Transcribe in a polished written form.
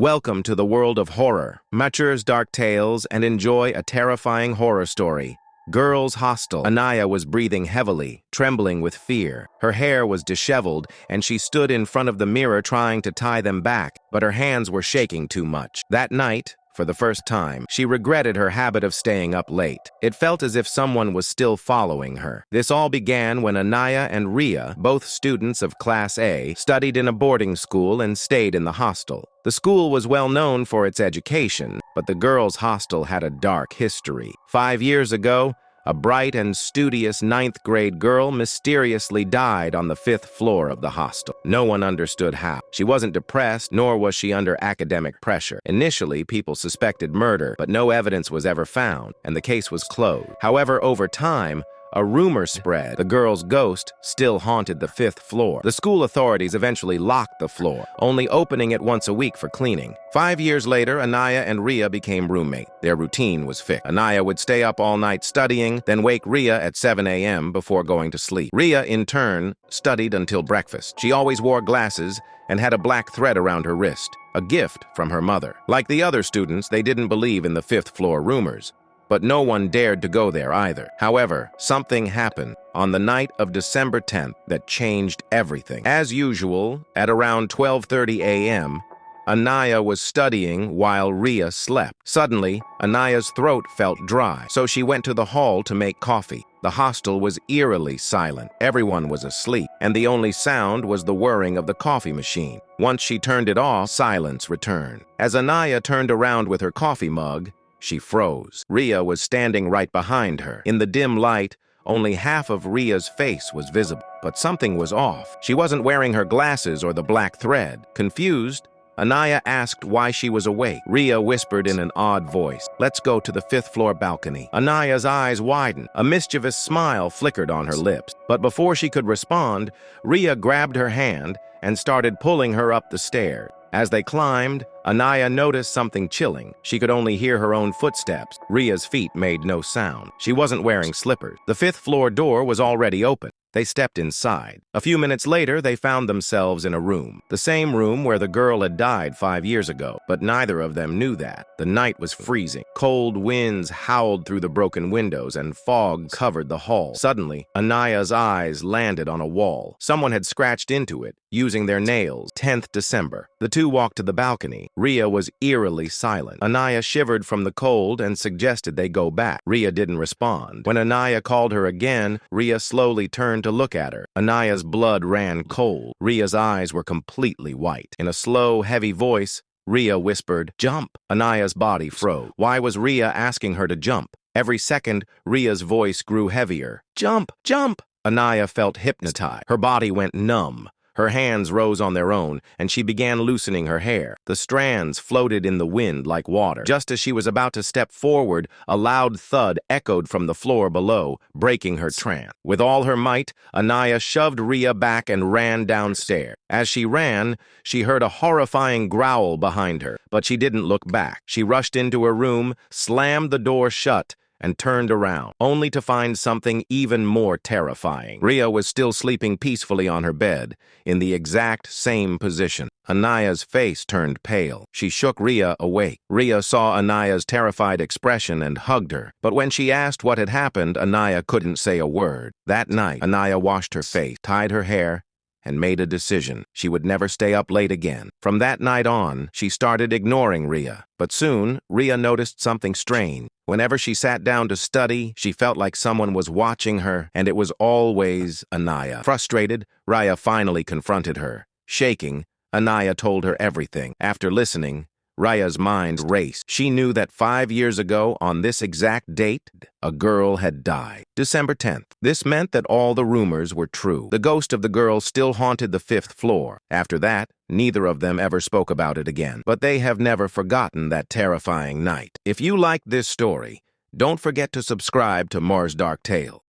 Welcome to the world of horror. Matures dark tales and enjoy a terrifying horror story. Girls' Hostel. Annayia was breathing heavily, trembling with fear. Her hair was disheveled, and she stood in front of the mirror trying to tie them back, but her hands were shaking too much. That night, for the first time, she regretted her habit of staying up late. It felt as if someone was still following her. This all began when Annayia and Ria, both students of Class A, studied in a boarding school and stayed in the hostel. The school was well known for its education, but the girls' hostel had a dark history. 5 years ago, a bright and studious 9th grade girl mysteriously died on the 5th floor of the hostel. No one understood how. She wasn't depressed, nor was she under academic pressure. Initially, people suspected murder, but no evidence was ever found, and the case was closed. However, over time, a rumor spread the girl's ghost still haunted the 5th floor. The school authorities eventually locked the floor, only opening it once a week for cleaning. 5 years later, Annayia and Ria became roommates. Their routine was fixed. Annayia would stay up all night studying, then wake Ria at 7 a.m. before going to sleep. Ria, in turn, studied until breakfast. She always wore glasses and had a black thread around her wrist, a gift from her mother. Like the other students, they didn't believe in the 5th floor rumors, but no one dared to go there either. However, something happened on the night of December 10th that changed everything. As usual, at around 12:30 a.m., Annayia was studying while Ria slept. Suddenly, Annaya's throat felt dry, so she went to the hall to make coffee. The hostel was eerily silent. Everyone was asleep, and the only sound was the whirring of the coffee machine. Once she turned it off, silence returned. As Annayia turned around with her coffee mug, she froze. Ria was standing right behind her. In the dim light, only half of Ria's face was visible, but something was off. She wasn't wearing her glasses or the black thread. Confused, Annayia asked why she was awake. Ria whispered in an odd voice, "Let's go to the 5th floor balcony." Annaya's eyes widened. A mischievous smile flickered on her lips. But before she could respond, Ria grabbed her hand and started pulling her up the stairs. As they climbed, Annayia noticed something chilling. She could only hear her own footsteps. Ria's feet made no sound. She wasn't wearing slippers. The 5th floor door was already open. They stepped inside. A few minutes later, they found themselves in a room. The same room where the girl had died 5 years ago, but neither of them knew that. The night was freezing. Cold winds howled through the broken windows and fog covered the hall. Suddenly, Annayya's eyes landed on a wall. Someone had scratched into it, using their nails. 10th December. The two walked to the balcony. Ria was eerily silent. Annayia shivered from the cold and suggested they go back. Ria didn't respond. When Annayia called her again, Ria slowly turned to look at her. Annayya's blood ran cold. Ria's eyes were completely white. In a slow, heavy voice, Ria whispered, "Jump!" Annayya's body froze. Why was Ria asking her to jump? Every second, Ria's voice grew heavier. "Jump! Jump!" Annayia felt hypnotized. Her body went numb. Her hands rose on their own, and she began loosening her hair. The strands floated in the wind like water. Just as she was about to step forward, a loud thud echoed from the floor below, breaking her trance. With all her might, Annayia shoved Ria back and ran downstairs. As she ran, she heard a horrifying growl behind her, but she didn't look back. She rushed into her room, slammed the door shut, and turned around, only to find something even more terrifying. Ria was still sleeping peacefully on her bed, in the exact same position. Annayya's face turned pale. She shook Ria awake. Ria saw Annayya's terrified expression and hugged her. But when she asked what had happened, Annayia couldn't say a word. That night, Annayia washed her face, tied her hair, and made a decision. She would never stay up late again. From that night on, she started ignoring Ria. But soon, Ria noticed something strange. Whenever she sat down to study, she felt like someone was watching her, and it was always Annayia. Frustrated, Ria finally confronted her. Shaking, Annayia told her everything. After listening, Ria's mind raced. She knew that 5 years ago, on this exact date, a girl had died. December 10th. This meant that all the rumors were true. The ghost of the girl still haunted the 5th floor. After that, neither of them ever spoke about it again. But they have never forgotten that terrifying night. If you liked this story, don't forget to subscribe to Mars Dark Tale.